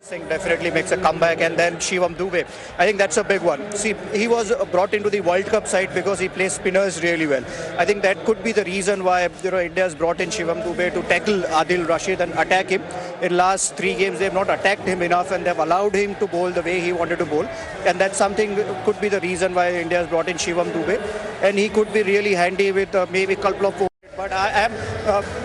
Singh definitely makes a comeback, and then Shivam Dube. I think that's a big one. See, he was brought into the World Cup side because he plays spinners really well. I think that could be the reason why India has brought in Shivam Dube to tackle Adil Rashid and attack him. In last 3 games, they have not attacked him enough, and they've allowed him to bowl the way he wanted to bowl. And that's something could be the reason why India has brought in Shivam Dube, and he could be really handy with maybe a couple of. But I am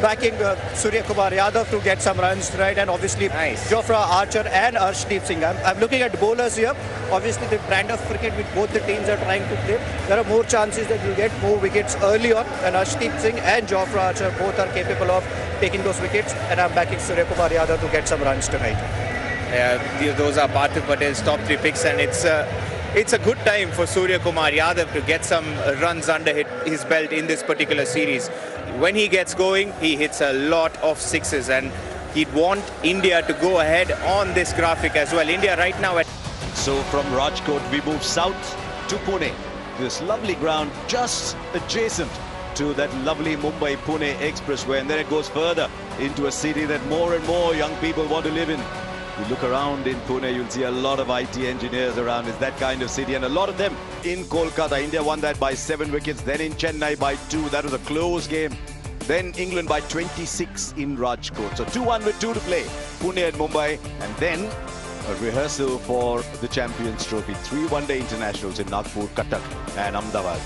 backing Surya Kumar Yadav to get some runs, right? And obviously Jofra Archer and Harshit Singh. I'm looking at bowlers here. Obviously the brand of cricket which both the teams are trying to play. There are more chances that you get more wickets early on. And Harshit Singh and Jofra Archer both are capable of taking those wickets. And I'm backing Surya Kumar Yadav to get some runs tonight. Yeah, those are Parthiv Patel's top 3 picks, and it's a good time for Surya Kumar Yadav to get some runs under his belt in this particular series. When he gets going, he hits a lot of sixes, and he'd want India to go ahead on this graphic as well. India right now at... So from Rajkot, we move south to Pune. This lovely ground just adjacent to that lovely Mumbai-Pune expressway, and then it goes further into a city that more and more young people want to live in. You look around in Pune, you'll see a lot of IT engineers around. It's that kind of city, and a lot of them in Kolkata. India won that by 7 wickets, then in Chennai by 2. That was a close game. Then England by 26 in Rajkot. So 2-1 with 2 to play. Pune and Mumbai, and then a rehearsal for the Champions Trophy. 3 one-day internationals in Nagpur, Cuttack and Ahmedabad.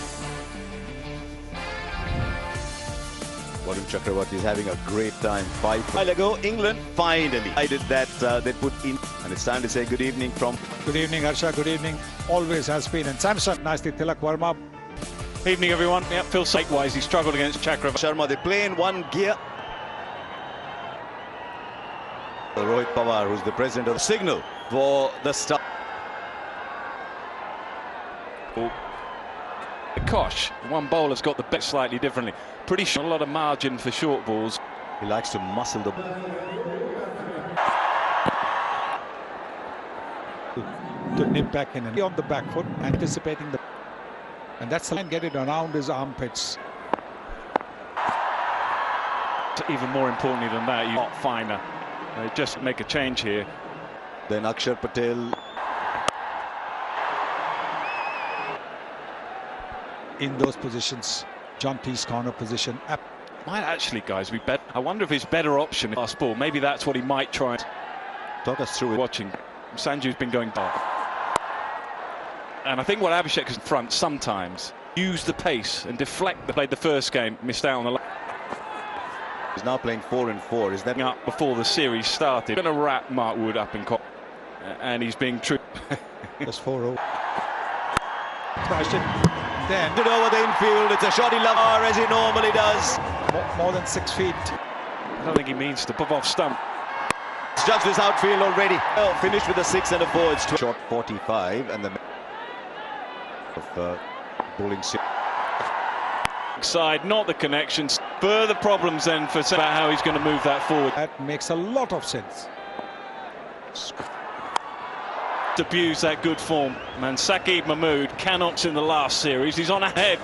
Varun Chakravarti is having a great time. 5 while ago, England finally decided that they put in. And it's time to say good evening from... Good evening, Harsha. Good evening. Always has been. And Samson, nicely, Tilak Verma. Evening, everyone. Yeah, Phil Sake-wise, he struggled against Chakravarti. Sharma, they play in one gear. Rohit Pawar, who's the president of the signal for the start. Kosh, one bowler's got the bet slightly differently. Pretty sure a lot of margin for short balls. He likes to muscle the... To nip back in and on the back foot, anticipating the... And that's the line, get it around his armpits. Even more importantly than that, you not finer. Just make a change here. Then Axar Patel. In those positions, John T's corner position. Might actually, guys, be better. I wonder if his better option is last ball. Maybe that's what he might try. Talk us through it. Watching. Sanju's been going back. And I think what Abhishek is in front sometimes, use the pace and deflect. They played the first game, missed out on the... He's now playing 4 and 4. Is that up before the series started? Going to wrap Mark Wood up in and he's being true. Just 4-0. Crashed it. Then over the infield. It's a shot he loves as he normally does. More than 6 feet. I don't think he means to pop off stump. It's judged this outfield already. Well, finished with a 6 and a 4. It's shot 45, and the of bowling side, not the connections. Further problems then for about how he's going to move that forward. That makes a lot of sense. Abuse that good form. Man, Saqib Mahmood cannot in the last series. He's on ahead.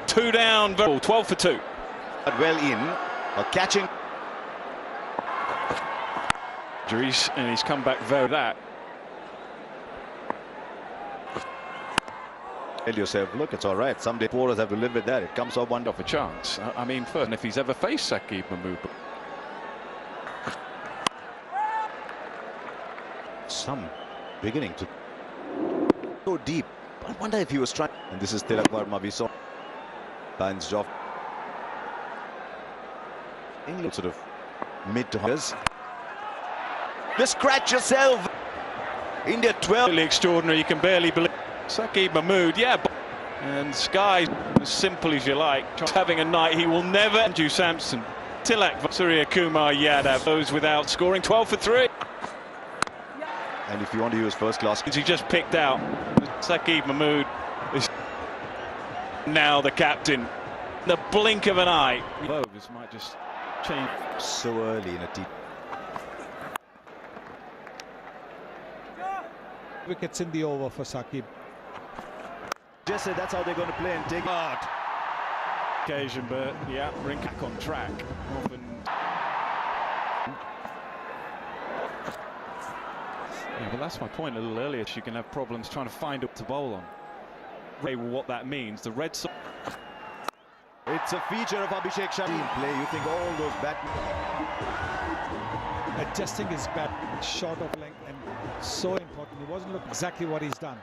2 down. 12 for 2. Well in, catching. And he's come back very that. Tell yourself, look, it's all right. Someday bowlers have to live with that. It comes off one off a chance. I mean, first, and if he's ever faced Saqib Mahmood. Some beginning to go deep. I wonder if he was trying. And this is Tilak Verma. We saw Lions job. England sort of mid to highs. Just scratch yourself. India 12. Really extraordinary. You can barely believe. Saqib Mahmood, yeah. And Sky, as simple as you like. Just having a night he will never. Sanju Samson, Tilak, Surya Kumar Yadav. Those without scoring. 12 for 3. And if you want to use first class, he just picked out. Saqib Mahmood is now the captain. The blink of an eye. This might just change so early in a T. Wickets in the over for Saqib. Just said that's how they're going to play and take hard occasion, but yeah, Rink on track. Often Yeah, well, that's my point a little earlier. You can have problems trying to find up to bowl on. What that means, the Red Sox. It's a feature of Abhishek Sharma play. You think all those adjusting his bat short of length and so important. He wasn't looking exactly what he's done.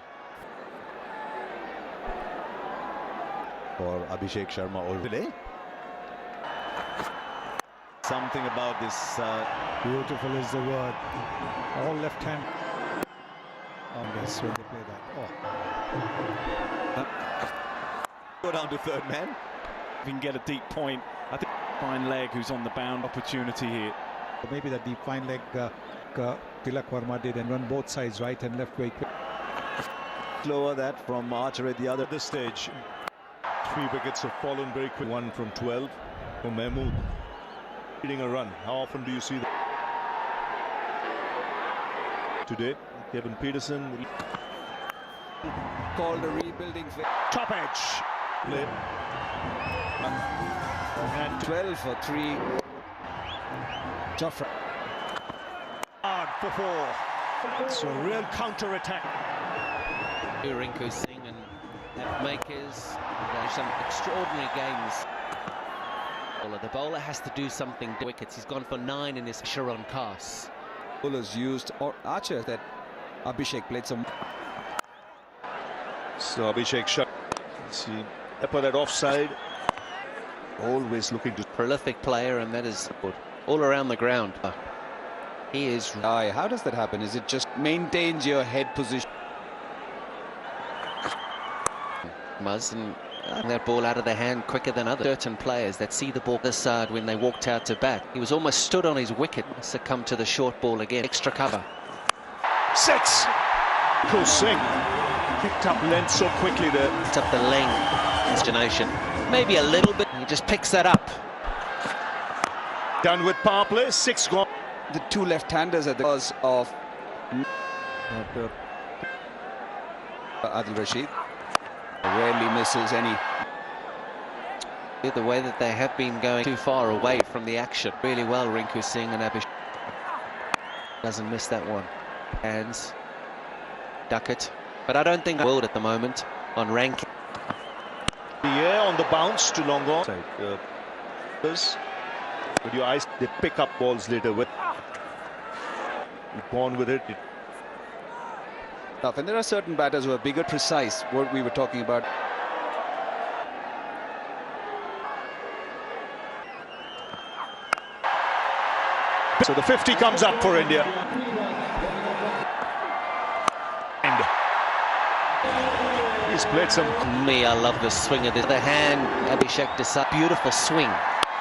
For Abhishek Sharma all today. Something about this. Beautiful is the word. All left hand on this when they play that. Oh. Go down to third man. If he can get a deep point, I think fine leg who's on the bound opportunity here. Maybe that deep fine leg Tilak Verma did and run both sides right and left very quick. Slower that from Archer at the other. This stage, 3 wickets have fallen very quick. 1 from 12 from Mahmood. Leading a run. How often do you see that? Today, Kevin Peterson called a rebuilding phase. top edge play. And 12 for 3. Jofra. Hard for 4. It's a real counter attack. Rinku Singh and makers, some extraordinary games. The bowler has to do something. Wickets. He's gone for 9 in his Sharon casts. Bowlers used or Archer that Abhishek played some. So Abhishek shot. See, put that offside. Always looking to. Prolific player, and that is all around the ground. He is. How does that happen? Is it just maintains your head position? Muzz and that ball out of their hand quicker than other certain players that see the ball this side when they walked out to bat. He was almost stood on his wicket, succumbed to the short ball again. Extra cover. 6. Cool Singh picked up length so quickly there. Picked up the length. Destination. Maybe a little bit. He just picks that up. Done with power play. 6 gone. The 2 left-handers at the cause of Adil Rashid. Rarely misses any. The way that they have been going too far away from the action. Really well, Rinku Singh and Abhishek. Doesn't miss that one. Hands. Duck it. But I don't think world at the moment on ranking. Yeah, on the bounce to long on. With your eyes, they pick up balls later with. You've gone with it. Tough. And there are certain batters who are bigger, precise. What we were talking about. So the 50 comes up for India. And he's played some. I love the swing of the other hand. Abhishek decides. Beautiful swing.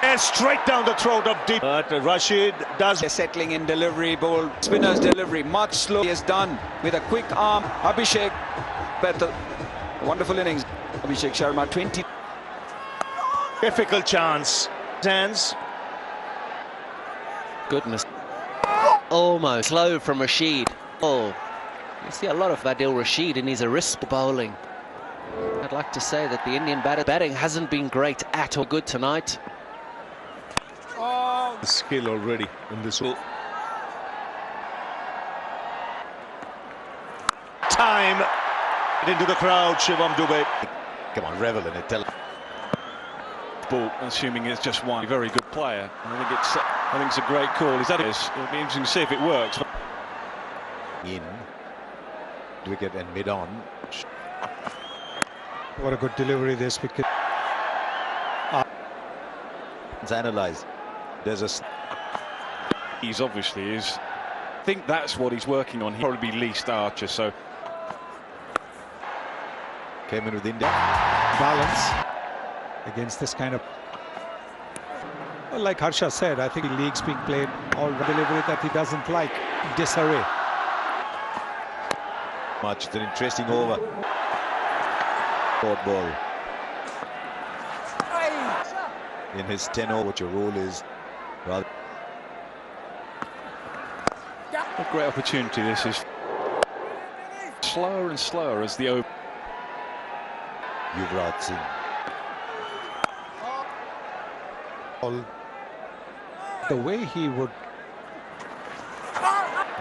And straight down the throat of deep. But Rashid does. They're settling in delivery, ball. Spinner's delivery, much slow. He is done with a quick arm. Abhishek Patel. Wonderful innings. Abhishek Sharma, 20. Difficult chance. Hands. Goodness. Almost slow from Rashid. Oh, you see a lot of Adil Rashid in his wrist bowling. I'd like to say that the Indian batting hasn't been great at all. Good tonight. Skill already in this whole time. Into the crowd, Shivam Dube. Come on, revel in it. Tell. Ball, assuming it's just one. Very good player. I think it's a great call. Is that it? It'll be interesting to see if it works. In wicket and mid on. What a good delivery this wicket. It's analysed. There's a. He's obviously is. I think that's what he's working on. He'll probably be least Archer. So Came in with India. Balance against this kind of. Well, like Harsha said, I think the league's being played all delivery that he doesn't like. Disarray. Much. It's an interesting over. Short ball. In his 10-over, what your role is. Rather. a great opportunity. This is slower and slower as the over. Yuvraj Singh. The way he would.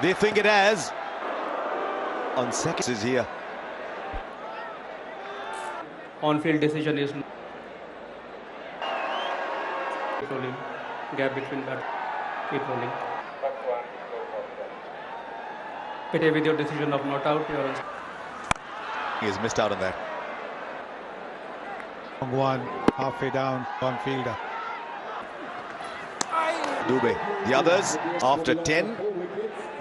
They think it has. on second is here. On-field decision is rolling. Gap between that. Keep rolling. Pete with your decision of not out. He has missed out on that. Long one, halfway down, one fielder. Dube. The others, after 10,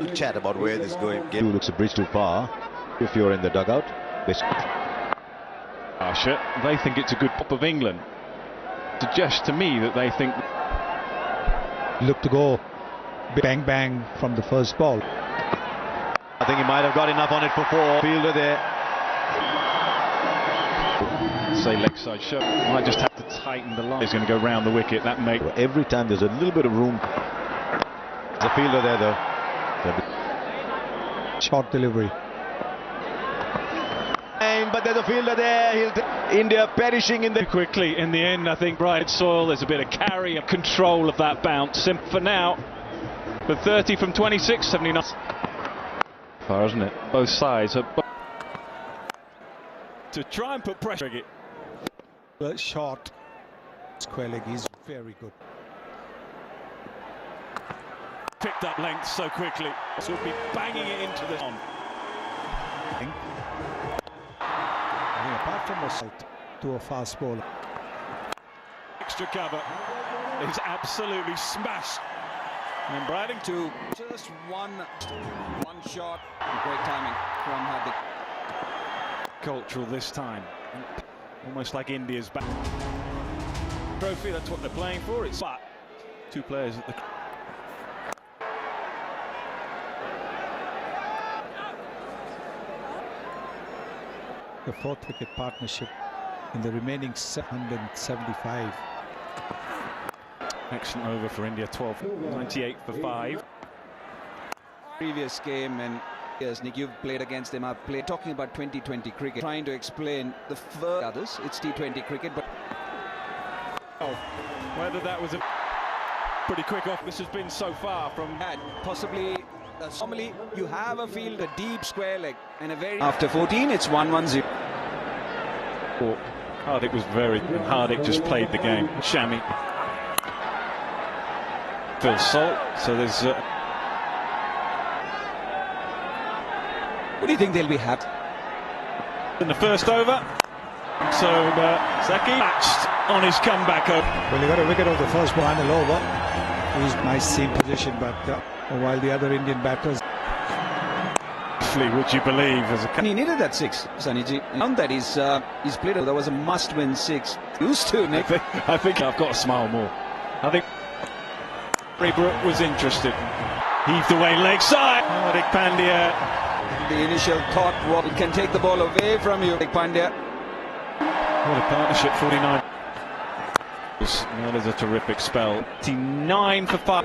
we'll chat about where this game looks a bridge too far. If you're in the dugout, They think it's a good pop of England. Suggests to me that they think. Look to go. Bang bang from the first ball. I think he might have got enough on it for 4. Fielder there. Say leg side shot. Might just have to tighten the line. He's going to go round the wicket. That may. Every time there's a little bit of room. There's a fielder there though. Short delivery. But there's a fielder there. India perishing in the quickly in the end. I think bright soil. There's a bit of carry and control of that bounce. For now, the 30 from 26, 79. Far, isn't it? Both sides are. To try and put pressure. The shot. Square leg is very good. Picked up length so quickly. So we'll be banging it into the on. I think apart from the side to a fast bowler. Extra cover is absolutely smashed. And Brading To just one shot. Great timing from Hardik. Cultural this time. Almost like India's back. Trophy, that's what they're playing for. It's but 2 players at the. The 4th wicket partnership in the remaining 775. Excellent over for India, 98 for 5. Previous game, and yes, Nick, you've played against them. I've played talking about 2020 cricket, trying to explain the others. It's T20 cricket, but whether that was a pretty quick off, this has been so far from possibly. Normally, you have a field, a deep square leg, and a very. After 14, it's 1-1-0. Hardik was very. And Hardik just played the game. Shami. Phil Salt. So there's. What do you think they'll be happy? In the first over. So Zaki matched on his comeback over. Well, he got a wicket off the first ball and a over. He's nice seam position, but while the other Indian batters. Would you believe? And he needed that 6, Saniji. Found that he's played. That was a must-win 6. Used to, Nick. I think I've got to smile more. I think Brook was interested. Heaved away leg side. Hardik Pandya. The initial thought, what it can take the ball away from you, Hardik Pandya. What a partnership, 49. That is a terrific spell. 9 for 5.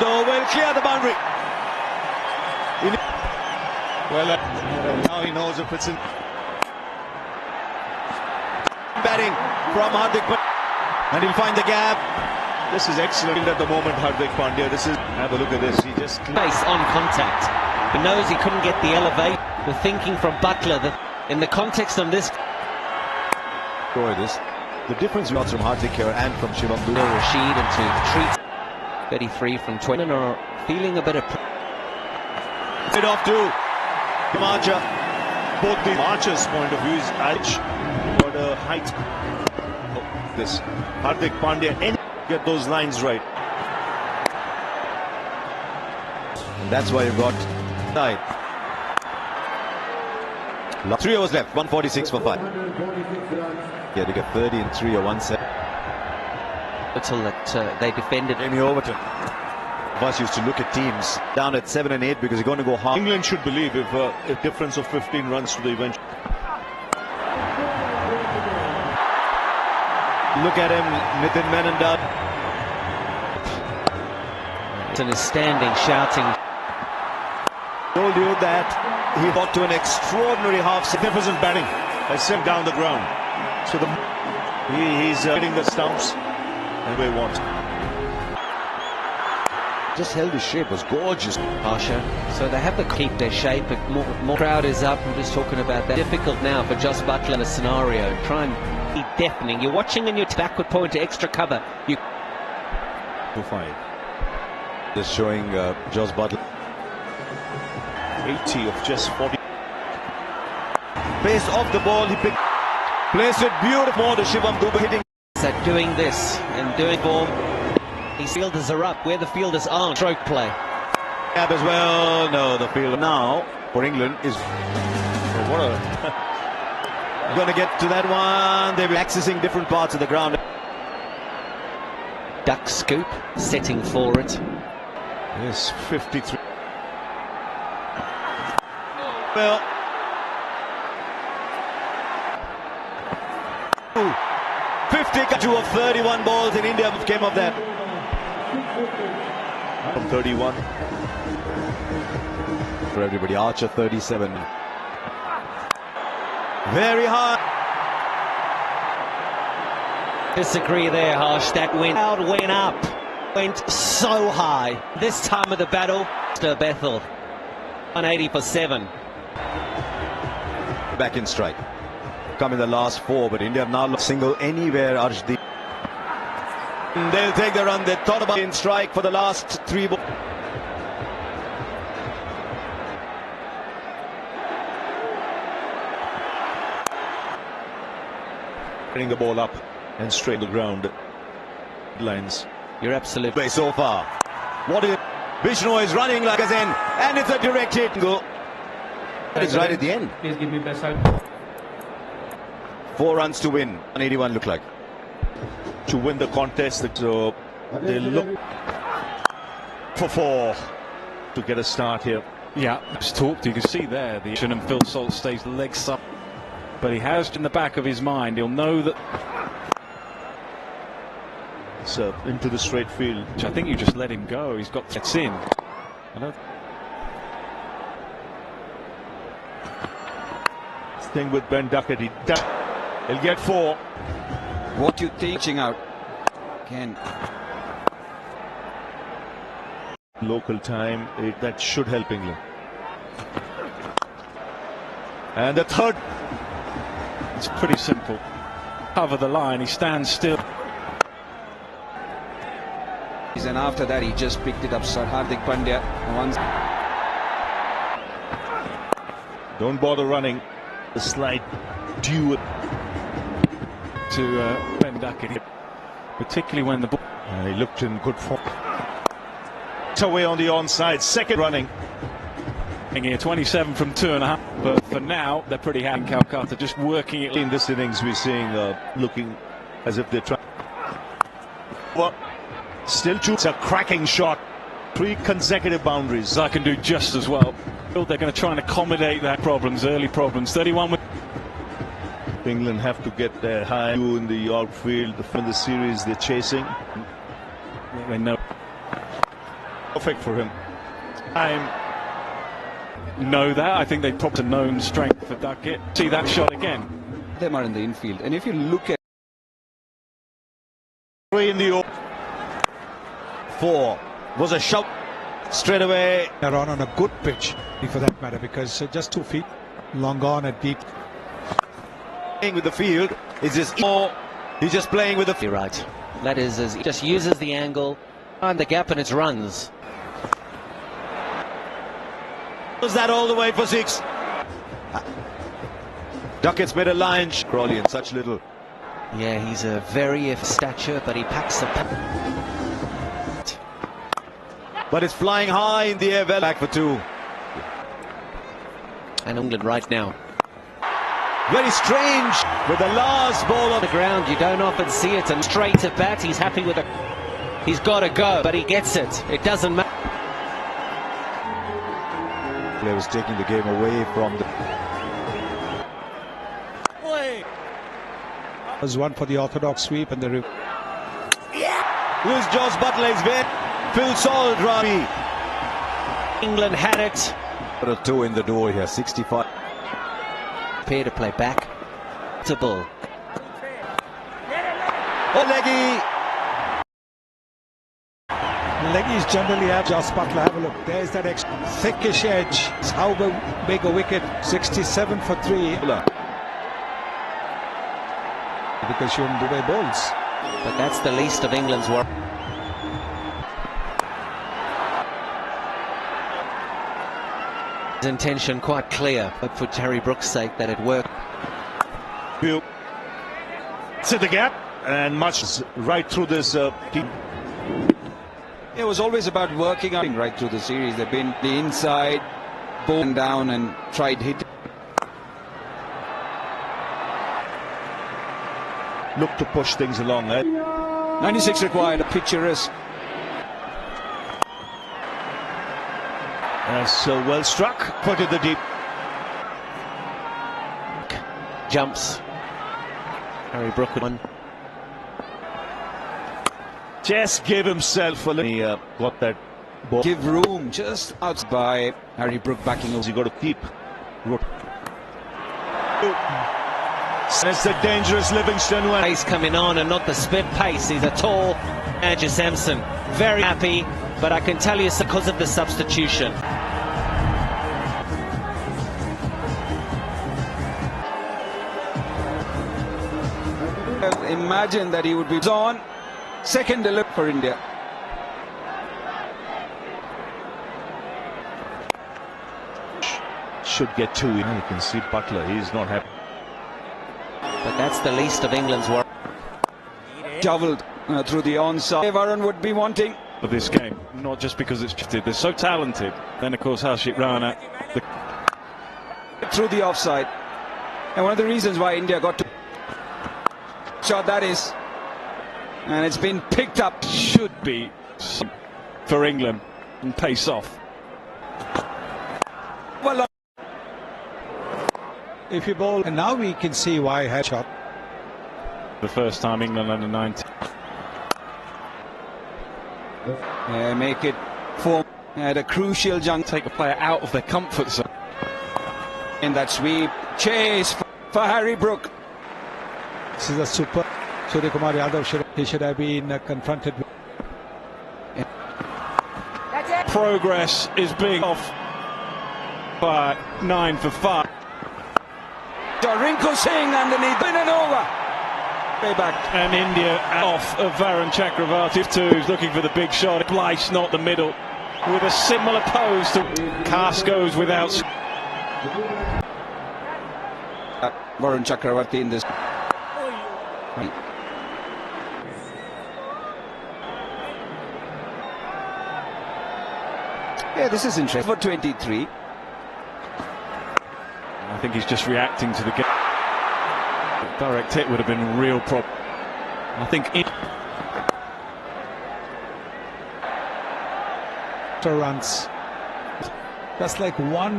Will clear the boundary. Well, now he knows if it's in. Batting from Hardik, and he'll find the gap. This is excellent at the moment, Hardik Pandya. Have a look at this. He just Face on contact, but knows he couldn't get the elevate. The thinking from Buttler that in the context of this. The difference was from Hardik here and from Shivam. Rashid into treat. 33 from 20 are feeling a bit of. It off to Marcha. both the Marcher's point of view is edge, but height. This Hardik Pandya get those lines right. And that's why you got 9. 3 overs left, 146 for 5. Yeah, to get 30 and 3 or 1-7. Until that they defended. Jamie Overton. Us used to look at teams down at 7 and 8 because you're going to go hard. England should believe if a difference of 15 runs to the event. Look at him, Nitin Menandad. And is standing, shouting. Told you that he got to an extraordinary half. Magnificent batting. I sent down the ground. So he's hitting the stumps and we want. Just held his shape, was gorgeous. Harsha. So they have to keep their shape. More crowd is up. I'm just talking about that. Difficult now for Jos Buttler in a scenario. Try and be deafening. You're watching and your backward point to extra cover. You 2-5. Just showing Jos Buttler. 80 of just 40. Pace off the ball, he placed it beautiful to Shivam Dube hitting. At doing this and doing form. His fielders are up where the fielders aren't. Stroke play. As well. No, the field now for England is What a going to get to that one. They'll be accessing different parts of the ground. Duck scoop, setting for it. yes, 53. Well, 52 of 31 balls in India came of that. From 31. For everybody, Archer 37. Very hard. Disagree there, Harsh. That crowd went up. Went so high. This time of the battle, Mr. Bethel. 180 for 7. Back in strike. Come in the last 4, but India have now lost single anywhere, Arshdeep. They'll take the run. They thought about in strike for the last 3 balls. Getting the ball up and straight to the ground. Lines. You're absolutely So far. What is Bishnoi is running like a Zen, and it's a direct hit. Go. It's right at the end. Please give me best side. 4 runs to win. 181 look like. To win the contest, they look for 4 to get a start here. Yeah, just talked. You can see there the action, and Phil Salt stays legs up, but he has in the back of his mind. He'll know that. So into the straight field. Which I think you just let him go. He's got it's in. Thing with Ben Duckett, he'll get 4. What you teaching out? Again. Local time, that should help England. And the third. It's pretty simple. Cover the line. He stands still. And after that, he just picked it up. Sir Hardik Pandya. Don't bother running. The slide due To Ben Duckett, particularly when the ball. he looked in good form. Away on the onside, second running. Here, 27 from 2.5. But for now, they're pretty happy. Calcutta just working it. In this innings, we're seeing looking as if they're trying. Well, still 2. It's a cracking shot. 3 consecutive boundaries. I can do just as well. They're going to try and accommodate that early problems. 31 with. England have to get their high in the outfield. In the series, they're chasing. They know. Perfect for him. Know that. I think they propped a known strength for Duckett. See that shot again. Them are in the infield, and if you look at 3 in the 4 was a shout straight away. They're on a good pitch, for that matter, because just 2 feet long on and deep. With the field is just he's just playing with the You're right. That is, as he just uses the angle, find the gap, and it's runs. Was that all the way for 6? Duckett's made a line. Crawley in such little. Yeah, he's a very stature, but he packs the. But it's flying high in the air. Well, back for 2. And England right now. Very strange with the last ball on The ground, you don't often see it, and straight to bat. He's happy with it. He's got to go, but he gets it. It doesn't matter. Player was taking the game away from the. Was one for the orthodox sweep and the. Who's Jos Buttler? He's been Phil Salt, Ravi. England had it. Put a 2 in the door here. 65. Prepare to play back to Bull. Leggy. Leggies generally have. Jos Buttler, have a look. There's that thickish edge. How big a wicket? 67 for 3. Because Shivam Dube bowls. But that's the least of England's work. His intention quite clear, but for Harry Brook's sake that it worked. To the gap, and much right through this team. It was always about working out right through the series. They've been the inside, bowling down and tried hitting. Look to push things along. 96 required, a picturesque. That's well struck, put in the deep. Jumps. Harry Brook with one. Just gave himself a little. He got that ball. Give room just out by Harry Brook backing over. You got to keep. It's the dangerous Livingston one. Pace coming on and not the spin pace. He's a tall Andrew Sampson. Very happy, but I can tell you it's because of the substitution. Imagine that he would be on. Second delivery for India. Should get 2. You can see Butler, he's not happy. But that's the least of England's work. Doubled through the onside. Varun would be wanting. Of this game, not just because it's shifted. They're so talented. Then, of course, Harshit Rana. Through the offside. And one of the reasons why India got to shot that is, and it's been picked up. Should be for England and pace off. Well, If you bowl, and now we can see why head shot. The first time England under 19. make it for at a crucial junction. Take a player out of their comfort zone. In that sweep, chase for Harry Brook. This is a super. Surya Kumar Yadav should have been confronted with. Progress is being off by 9 for 5. Rinku Singh underneath, in and over. Way back. And India off of Varun Chakravarti, who's looking for the big shot. Blyce, not the middle, with a similar pose to Casco's without. Varun Chakravarti in this. Yeah, this is interesting. For 23. I think he's just reacting to the game. Direct hit would have been a real problem. I think it. Runs. That's like one.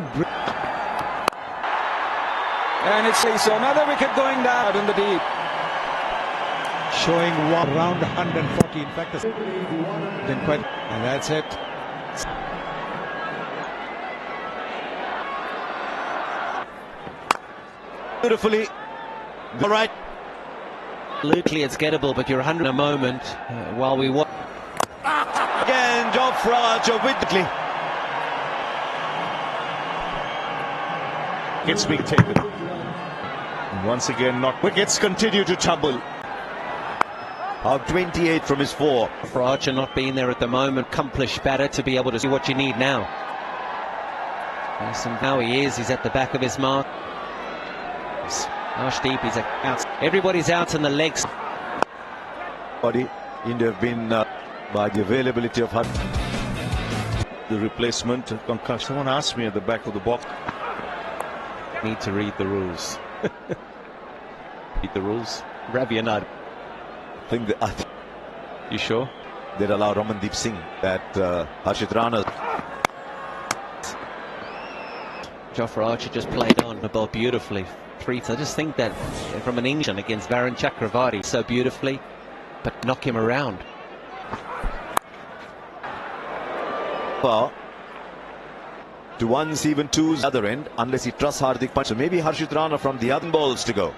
And it's so another wicket going down in the deep. Showing one around 140. In fact, didn't quite. And that's it. Beautifully. All right. Absolutely, it's gettable, but you're 100 in a moment while we watch. Again, Jofraj Whitley. It's being taken. And once again, not wickets continue to tumble. Out 28 from his 4. For Archer not being there at the moment, accomplished batter to be able to see what you need now. Yes, and now he is. He's at the back of his mark. Arshdeep, he's out. Everybody's out in the legs. India have been by the availability of Hardik. The replacement, Concussion. Someone asked me at the back of the box. Need to read the rules. Read the rules. Ravi and I think that. You sure? They'd allow Ramandeep Singh that Harshit Rana. Jofra Archer just played on the ball beautifully. I just think that from an England against Varun Chakravarti so beautifully, but knock him around. Well, to ones, even twos, other end, unless he trusts Hardik punch. So maybe Harshit Rana from the other balls to go.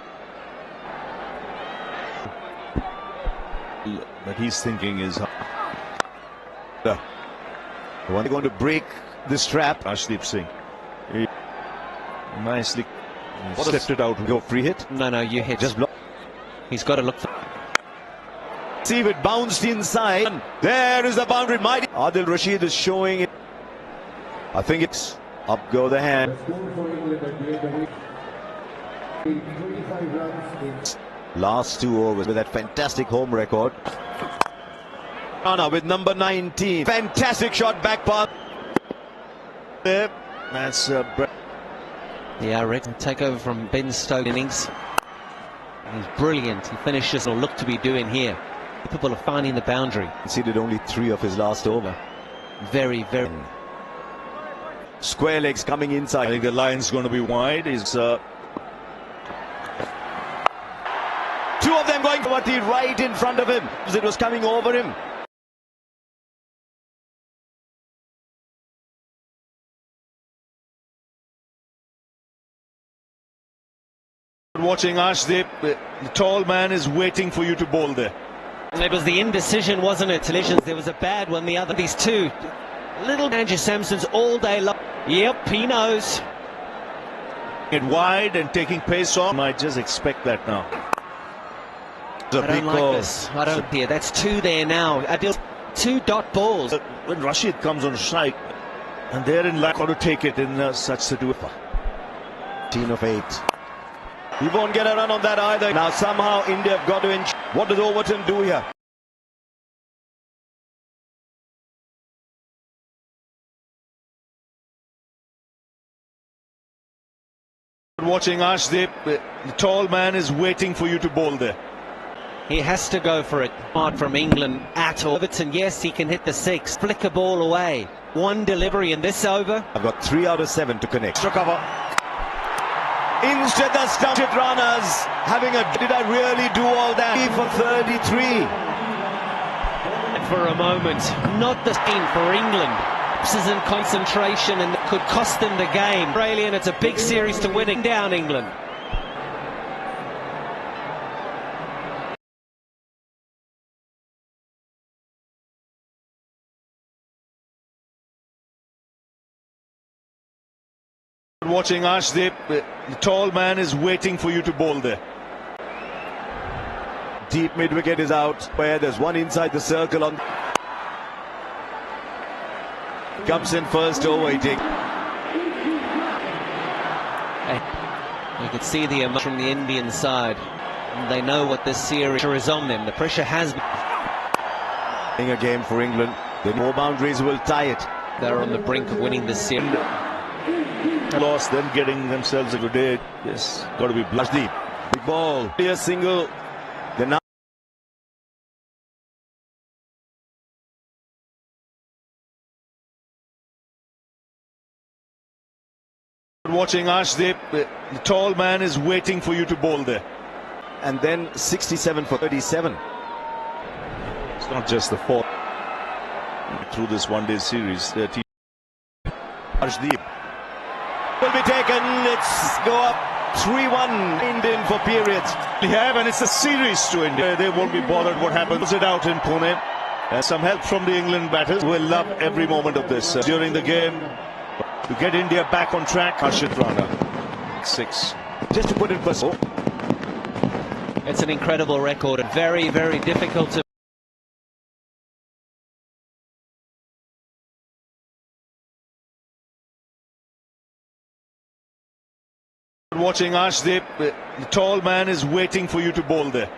But he's thinking is One going to break this trap. Harshit Singh. He nicely stepped it out. Go free hit. No, you hit. Just block. He's got to look for. See if it bounced inside. There is the boundary. Mighty Adil Rashid is showing it. I think it's up go the hand. Last 2 overs with that fantastic home record. Rana with number 19. Fantastic shot back pass. There. That's Yeah, Rick, take over from Ben Stokes innings. He's brilliant. He finishes or look to be doing here. People are finding the boundary. Conceded only 3 of his last over. Very, very. Square legs coming inside. I think the line's going to be wide. Is 2 of them going for the right in front of him. It was coming over him. watching Arshdeep. The tall man is waiting for you to bowl there. And it was the indecision, wasn't it? Collisions. There was a bad one. The other, these two little Andrew Samsons all day long. Yep, he knows. It wide and taking pace on. Might just expect that now. I don't like this. I don't hear. That's 2 there now. Adil, 2 dot balls. When Rashid comes on strike, and they're in luck to take it in such situation. 10 of 8. He won't get a run on that either. Now somehow India have got to inch. What does Overton do here? Watching Arshdeep, the tall man is waiting for you to bowl there. He has to go for it. Hard from England at all. Overton, yes, he can hit the 6. Flick a ball away. 1 delivery in this over. I've got 3 out of 7 to connect. Extra cover. Instead the stump. Harshit Rana's having a... Did I really do all that? For 33. And for a moment, not the same for England. Lapses in concentration and could cost them the game. Australian, it's a big series to winning down England. Watching Arshdeep, the tall man is waiting for you to bowl there. Deep mid wicket is out, where there's one inside the circle on. Comes in first over, he takes. You can see the emotion from the Indian side. And they know what this series is on them. The pressure has been. A game for England. The more boundaries will tie it. They're on the brink of winning this series. Lost, them getting themselves a good day. Yes, got to be blush deep. Big ball. Clear single. They're now. Watching Arshdeep, the tall man is waiting for you to bowl there. And then 67 for 37. It's not just the 4th through this one-day series. Arshdeep will be taken. Let's go up 3-1 Indian for periods. They have, and it's a series to India. They won't be bothered what happens. It out in Pune. Some help from the England batters. We'll love every moment of this during the game. To get India back on track, Harshit Rana. 6. Just to put it first. It's an incredible record. Very, very difficult to. Watching Arshdeep, the tall man is waiting for you to bowl there.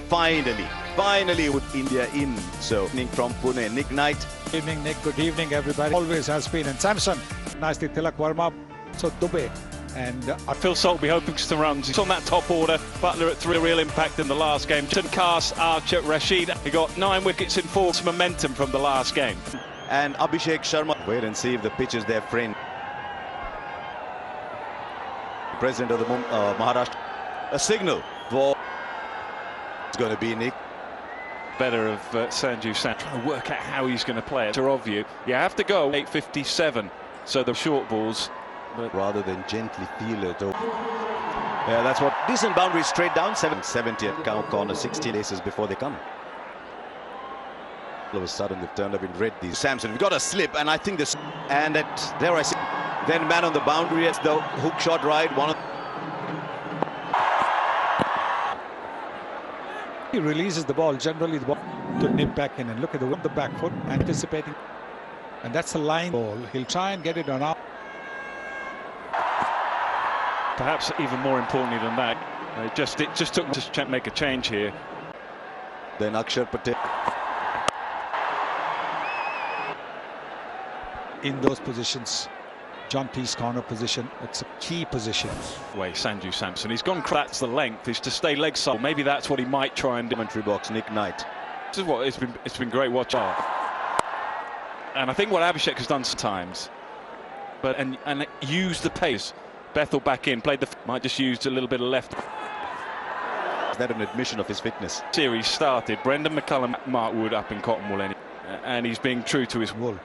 Finally with India in. So from Pune, Nick Knight. Good evening, Nick. Good evening, everybody. Always has been. And Samson, nicely Tilak Verma. So Dube. And Phil Salt will be hoping for some runs. He's on that top order. Buttler at 3, real impact in the last game. Cast, Archer, Rashid. He got 9 wickets in 4. Momentum from the last game. And Abhishek Sharma. Wait and see if the pitch is their friend. President of the Maharashtra. A signal for. It's going to be Nick. Better of Sanju Sam. Trying to work out how he's going to play it. Of you have to go 8:57. So the short balls. But rather than gently feel it. Yeah, that's what. Decent boundary straight down. 770 at count corner. 16 aces before they come. All of a sudden they've turned up in red. These Samson, we've got a slip, and I think this, and at there I see, then man on the boundary as the hook shot right. He releases the ball. Generally, the ball to nip back in, and look at the back foot, anticipating, and that's the line ball. He'll try and get it around. Perhaps even more importantly than that, it just took to make a change here. Then Axar Patel. In those positions, John T's corner position, it's a key position. Way Sanju Samson, he's gone. That's the length, is to stay leg side. Maybe that's what he might try and do. Commentary box, Nick Knight. This is what it's been great watching. And I think what Abhishek has done sometimes, but and use the pace. Bethel back in, played the might just used a little bit of left. Is that an admission of his fitness? Series started. Brendan McCullum, Mark Wood up in Cottonwool, and he's being true to his wool.